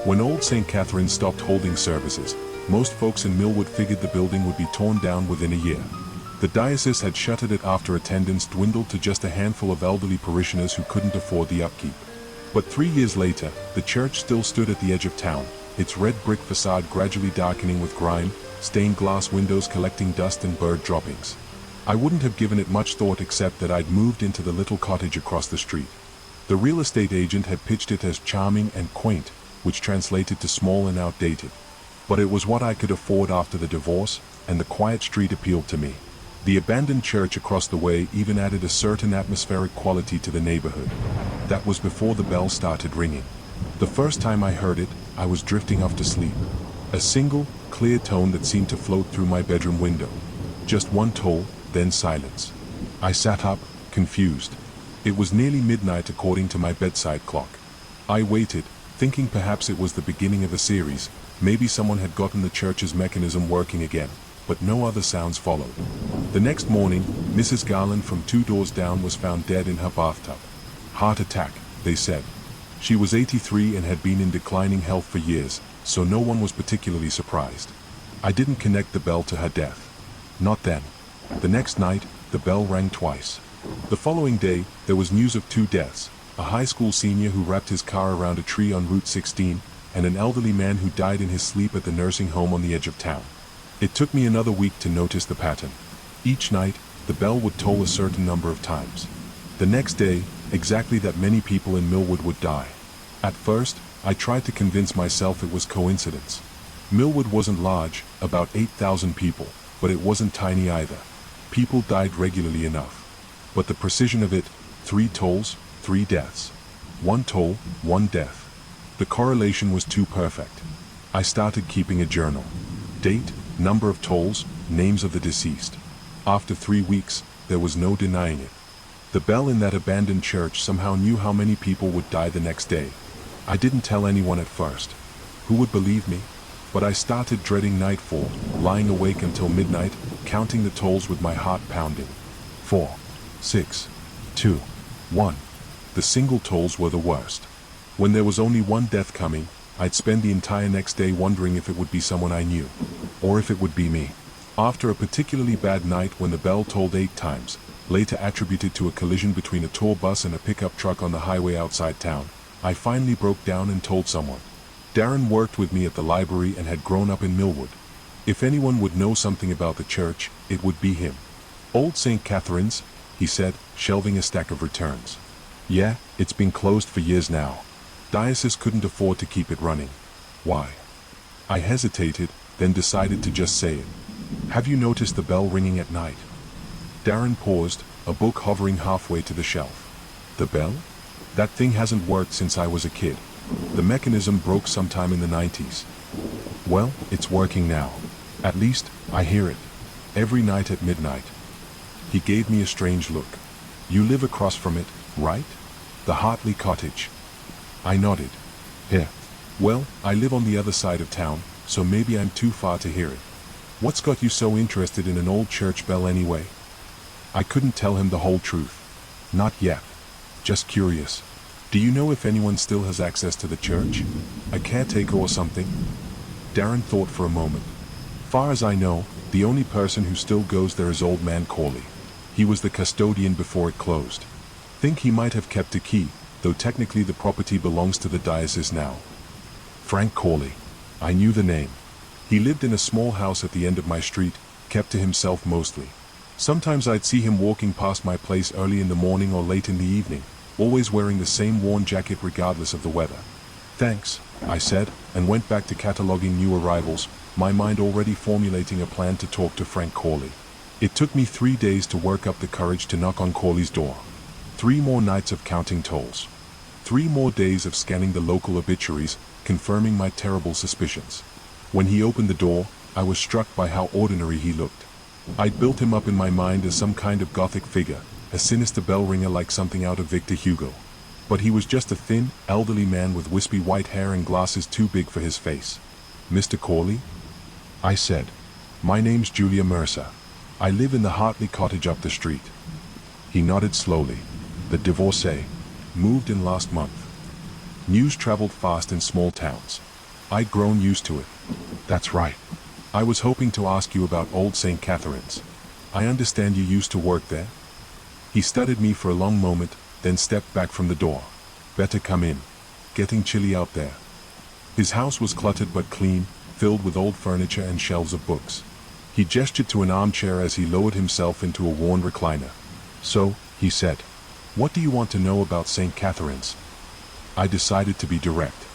When old St. Catherine stopped holding services, most folks in Millwood figured the building would be torn down within a year. The diocese had shuttered it after attendance dwindled to just a handful of elderly parishioners who couldn't afford the upkeep. But 3 years later, the church still stood at the edge of town, its red brick facade gradually darkening with grime, stained glass windows collecting dust and bird droppings. I wouldn't have given it much thought except that I'd moved into the little cottage across the street. The real estate agent had pitched it as charming and quaint, which translated to small and outdated. But it was what I could afford after the divorce, and the quiet street appealed to me. The abandoned church across the way even added a certain atmospheric quality to the neighborhood. That was before the bell started ringing. The first time I heard it, I was drifting off to sleep. A single, clear tone that seemed to float through my bedroom window. Just one toll, then silence. I sat up, confused. It was nearly midnight according to my bedside clock. I waited, thinking perhaps it was the beginning of a series, maybe someone had gotten the church's mechanism working again, but no other sounds followed. The next morning, Mrs. Garland from 2 doors down was found dead in her bathtub. Heart attack, they said. She was 83 and had been in declining health for years, so no one was particularly surprised. I didn't connect the bell to her death. Not then. The next night, the bell rang twice. The following day, there was news of 2 deaths, a high school senior who wrapped his car around a tree on Route 16, and an elderly man who died in his sleep at the nursing home on the edge of town. It took me another week to notice the pattern. Each night, the bell would toll a certain number of times. The next day, exactly that many people in Millwood would die. At first, I tried to convince myself it was coincidence. Millwood wasn't large, about 8,000 people, but it wasn't tiny either. People died regularly enough. But the precision of it, 3 tolls, 3 deaths. 1 toll, 1 death. The correlation was too perfect. I started keeping a journal. Date, number of tolls, names of the deceased. After 3 weeks, there was no denying it. The bell in that abandoned church somehow knew how many people would die the next day. I didn't tell anyone at first. Who would believe me? But I started dreading nightfall, lying awake until midnight, counting the tolls with my heart pounding. 4, 6, 2, 1. The single tolls were the worst. When there was only 1 death coming, I'd spend the entire next day wondering if it would be someone I knew, or if it would be me. After a particularly bad night when the bell tolled 8 times, later attributed to a collision between a tour bus and a pickup truck on the highway outside town, I finally broke down and told someone. Darren worked with me at the library and had grown up in Millwood. If anyone would know something about the church, it would be him. Old St. Catherine's, he said, shelving a stack of returns. Yeah, it's been closed for years now. Diocese couldn't afford to keep it running. Why? I hesitated, then decided to just say it. Have you noticed the bell ringing at night? Darren paused, a book hovering halfway to the shelf. The bell? That thing hasn't worked since I was a kid. The mechanism broke sometime in the 90s. Well, it's working now. At least, I hear it. Every night at midnight. He gave me a strange look. You live across from it, right? The Hartley cottage. I nodded. Here. Well, I live on the other side of town, so maybe I'm too far to hear it. What's got you so interested in an old church bell anyway? I couldn't tell him the whole truth. Not yet. Just curious. Do you know if anyone still has access to the church? A caretaker or something? Darren thought for a moment. Far as I know, the only person who still goes there is old man Corley. He was the custodian before it closed. Think he might have kept a key, though technically the property belongs to the diocese now. Frank Corley. I knew the name. He lived in a small house at the end of my street, kept to himself mostly. Sometimes I'd see him walking past my place early in the morning or late in the evening, always wearing the same worn jacket regardless of the weather. Thanks, I said, and went back to cataloging new arrivals, my mind already formulating a plan to talk to Frank Corley. It took me 3 days to work up the courage to knock on Corley's door. 3 more nights of counting tolls. 3 more days of scanning the local obituaries, confirming my terrible suspicions. When he opened the door, I was struck by how ordinary he looked. I'd built him up in my mind as some kind of gothic figure, a sinister bell ringer like something out of Victor Hugo. But he was just a thin, elderly man with wispy white hair and glasses too big for his face. Mr. Corley? I said. My name's Julia Mercer. I live in the Hartley cottage up the street. He nodded slowly. The divorcee. Moved in last month. News traveled fast in small towns. I'd grown used to it. That's right. I was hoping to ask you about Old St. Catherine's. I understand you used to work there? He studied me for a long moment, then stepped back from the door. Better come in. Getting chilly out there. His house was cluttered but clean, filled with old furniture and shelves of books. He gestured to an armchair as he lowered himself into a worn recliner. So, he said, what do you want to know about St. Catherine's? I decided to be direct.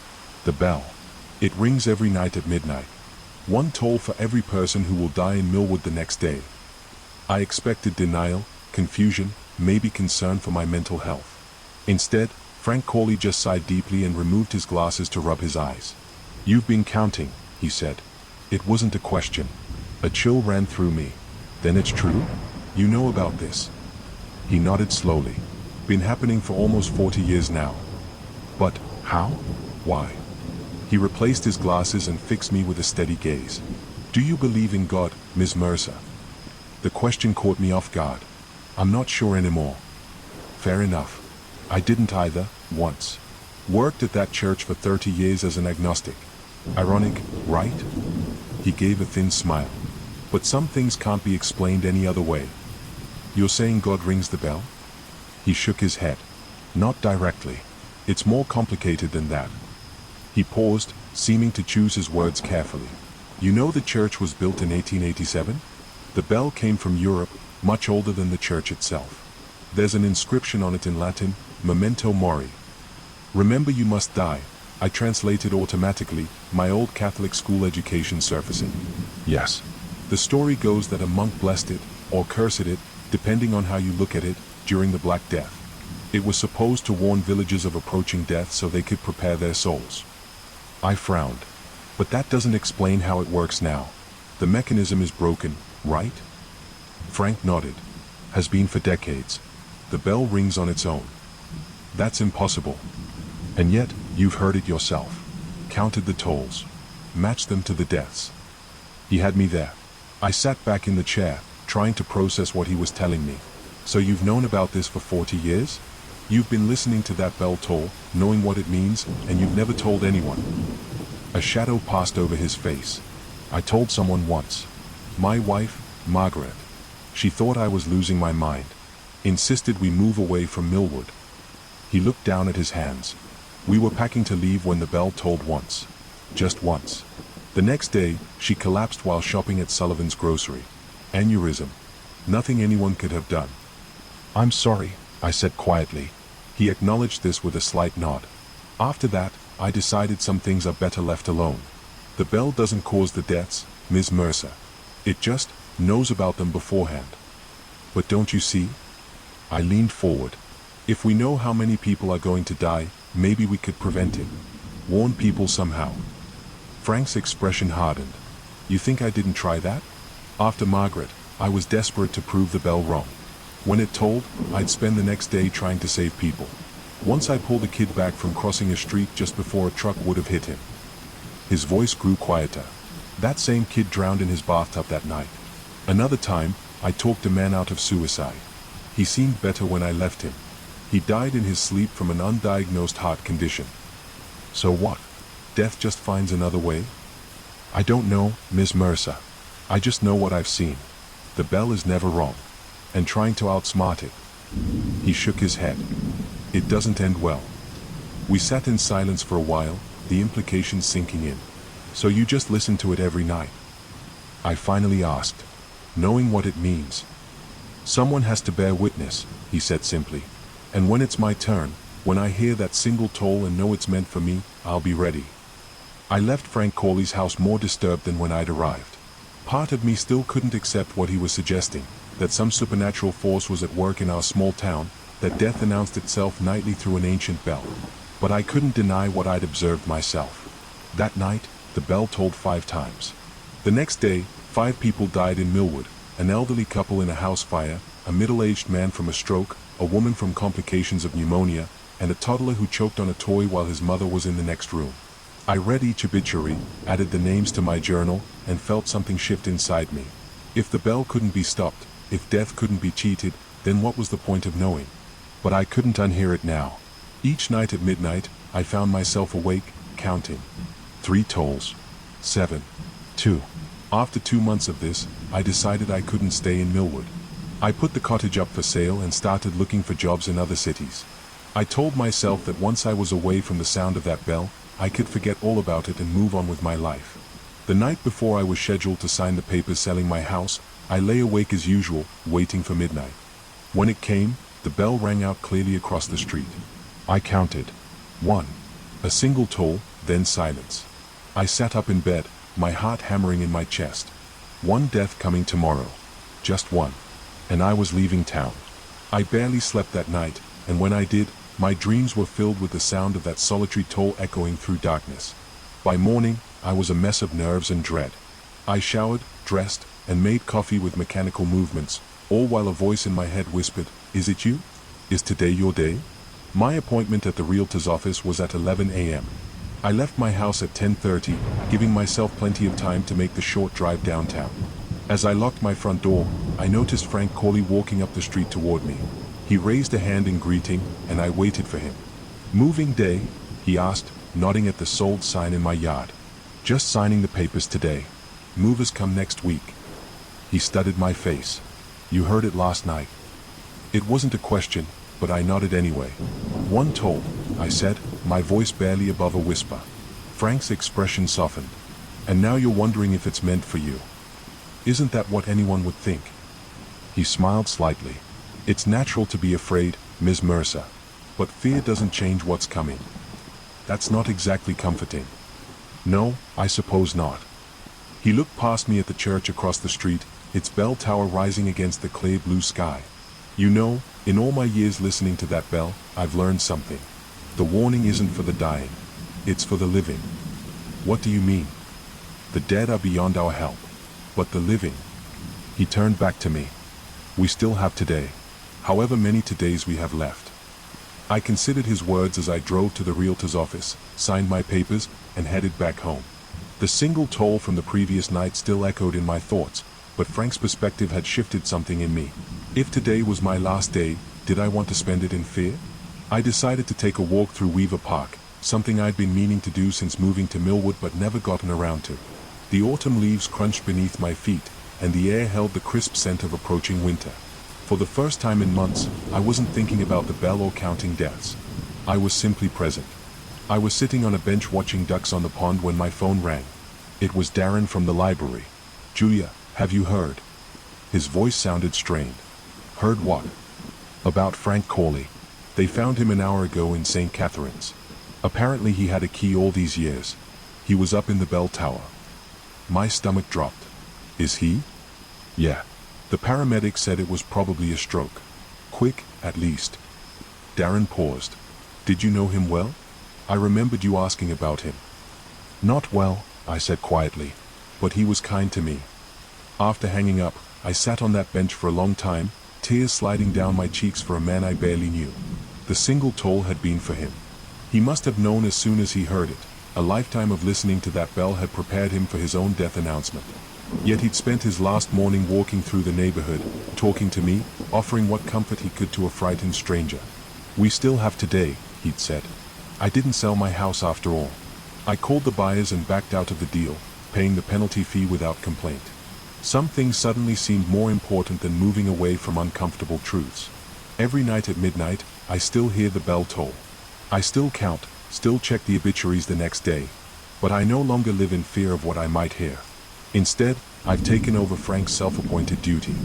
The bell. It rings every night at midnight. One toll for every person who will die in Millwood the next day. I expected denial, confusion, maybe concern for my mental health. Instead, Frank Corley just sighed deeply and removed his glasses to rub his eyes. You've been counting, he said. It wasn't a question. A chill ran through me. Then it's true? You know about this? He nodded slowly. Been happening for almost 40 years now. But, how? Why? He replaced his glasses and fixed me with a steady gaze. Do you believe in God, Miss Mercer? The question caught me off guard. I'm not sure anymore. Fair enough. I didn't either, once. Worked at that church for 30 years as an agnostic. Ironic, right? He gave a thin smile. But some things can't be explained any other way. You're saying God rings the bell? He shook his head. Not directly. It's more complicated than that. He paused, seeming to choose his words carefully. You know the church was built in 1887? The bell came from Europe, much older than the church itself. There's an inscription on it in Latin, Memento Mori. Remember you must die. I translated automatically, my old Catholic school education surfacing. Yes. The story goes that a monk blessed it, or cursed it, depending on how you look at it, during the Black Death. It was supposed to warn villagers of approaching death so they could prepare their souls. I frowned. But that doesn't explain how it works now. The mechanism is broken, right? Frank nodded. Has been for decades. The bell rings on its own. That's impossible. And yet, you've heard it yourself. Counted the tolls. Matched them to the deaths. He had me there. I sat back in the chair, trying to process what he was telling me. So you've known about this for 40 years? You've been listening to that bell toll, knowing what it means, and you've never told anyone. A shadow passed over his face. I told someone once. My wife, Margaret. She thought I was losing my mind. Insisted we move away from Millwood. He looked down at his hands. We were packing to leave when the bell tolled once. Just once. The next day, she collapsed while shopping at Sullivan's grocery. Aneurysm. Nothing anyone could have done. I'm sorry, I said quietly. He acknowledged this with a slight nod. After that, I decided some things are better left alone. The bell doesn't cause the deaths, Ms. Mercer. It just knows about them beforehand. But don't you see? I leaned forward. If we know how many people are going to die, maybe we could prevent it. Warn people somehow. Frank's expression hardened. You think I didn't try that? After Margaret, I was desperate to prove the bell wrong. When it tolled, I'd spend the next day trying to save people. Once I pulled a kid back from crossing a street just before a truck would have hit him. His voice grew quieter. That same kid drowned in his bathtub that night. Another time, I talked a man out of suicide. He seemed better when I left him. He died in his sleep from an undiagnosed heart condition. So what? Death just finds another way? I don't know, Ms. Mercer. I just know what I've seen. The bell is never wrong. And trying to outsmart it. He shook his head. It doesn't end well. We sat in silence for a while, the implications sinking in. So you just listen to it every night? I finally asked, knowing what it means. Someone has to bear witness, he said simply. And when it's my turn, when I hear that single toll and know it's meant for me, I'll be ready. I left Frank Corley's house more disturbed than when I'd arrived. Part of me still couldn't accept what he was suggesting, that some supernatural force was at work in our small town, that death announced itself nightly through an ancient bell. But I couldn't deny what I'd observed myself. That night, the bell tolled 5 times. The next day, 5 people died in Millwood, an elderly couple in a house fire, a middle-aged man from a stroke, a woman from complications of pneumonia, and a toddler who choked on a toy while his mother was in the next room. I read each obituary, added the names to my journal, and felt something shift inside me. If the bell couldn't be stopped, if death couldn't be cheated, then what was the point of knowing? But I couldn't unhear it now. Each night at midnight, I found myself awake, counting. 3 tolls. 7. 2. After 2 months of this, I decided I couldn't stay in Millwood. I put the cottage up for sale and started looking for jobs in other cities. I told myself that once I was away from the sound of that bell, I could forget all about it and move on with my life. The night before I was scheduled to sign the papers selling my house, I lay awake as usual, waiting for midnight. When it came, the bell rang out clearly across the street. I counted. 1. A single toll, then silence. I sat up in bed, my heart hammering in my chest. 1 death coming tomorrow. Just 1. And I was leaving town. I barely slept that night, and when I did, my dreams were filled with the sound of that solitary toll echoing through darkness. By morning, I was a mess of nerves and dread. I showered, dressed, and made coffee with mechanical movements, all while a voice in my head whispered, "Is it you? Is today your day?" My appointment at the realtor's office was at 11 a.m. I left my house at 10:30, giving myself plenty of time to make the short drive downtown. As I locked my front door, I noticed Frank Corley walking up the street toward me. He raised a hand in greeting, and I waited for him. "Moving day?" he asked, nodding at the sold sign in my yard. "Just signing the papers today. Movers come next week." He studied my face. "You heard it last night." It wasn't a question, but I nodded anyway. "1 toll," I said, my voice barely above a whisper. Frank's expression softened. "And now you're wondering if it's meant for you. Isn't that what anyone would think?" He smiled slightly. "It's natural to be afraid, Ms. Mercer. But fear doesn't change what's coming." "That's not exactly comforting." "No, I suppose not." He looked past me at the church across the street, its bell tower rising against the clear blue sky. "You know, in all my years listening to that bell, I've learned something. The warning isn't for the dying. It's for the living." "What do you mean?" "The dead are beyond our help. But the living..." He turned back to me. "We still have today. However many todays we have left." I considered his words as I drove to the realtor's office, signed my papers, and headed back home. The single toll from the previous night still echoed in my thoughts, but Frank's perspective had shifted something in me. If today was my last day, did I want to spend it in fear? I decided to take a walk through Weaver Park, something I'd been meaning to do since moving to Millwood but never gotten around to. The autumn leaves crunched beneath my feet, and the air held the crisp scent of approaching winter. For the first time in months, I wasn't thinking about the bell or counting deaths. I was simply present. I was sitting on a bench watching ducks on the pond when my phone rang. It was Darren from the library. "Julia, have you heard?" His voice sounded strained. "Heard what?" "About Frank Corley. They found him an hour ago in St. Catherine's. Apparently he had a key all these years. He was up in the bell tower." My stomach dropped. "Is he?" "Yeah. The paramedic said it was probably a stroke. Quick, at least." Darren paused. "Did you know him well? I remembered you asking about him." "Not well," I said quietly, "but he was kind to me." After hanging up, I sat on that bench for a long time, tears sliding down my cheeks for a man I barely knew. The single toll had been for him. He must have known as soon as he heard it. A lifetime of listening to that bell had prepared him for his own death announcement. Yet he'd spent his last morning walking through the neighborhood, talking to me, offering what comfort he could to a frightened stranger. "We still have today," he'd said. "I didn't sell my house after all. I called the buyers and backed out of the deal, paying the penalty fee without complaint." Some things suddenly seemed more important than moving away from uncomfortable truths. Every night at midnight, I still hear the bell toll. I still count, still check the obituaries the next day. But I no longer live in fear of what I might hear. Instead, I've taken over Frank's self-appointed duty.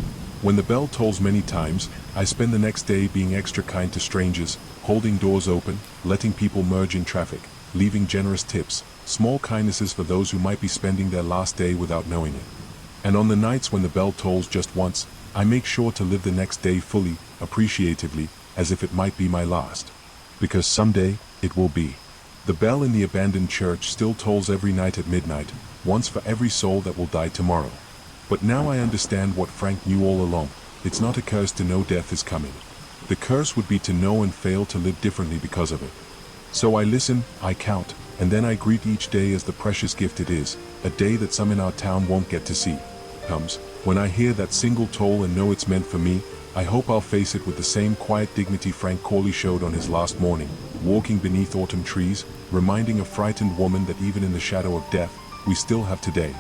When the bell tolls many times, I spend the next day being extra kind to strangers, holding doors open, letting people merge in traffic, leaving generous tips, small kindnesses for those who might be spending their last day without knowing it. And on the nights when the bell tolls just once, I make sure to live the next day fully, appreciatively, as if it might be my last. Because someday, it will be. The bell in the abandoned church still tolls every night at midnight, once for every soul that will die tomorrow. But now I understand what Frank knew all along. It's not a curse to know death is coming. The curse would be to know and fail to live differently because of it. So I listen, I count, and then I greet each day as the precious gift it is, a day that some in our town won't get to see. Comes, when I hear that single toll and know it's meant for me, I hope I'll face it with the same quiet dignity Frank Corley showed on his last morning, walking beneath autumn trees, reminding a frightened woman that even in the shadow of death, we still have today.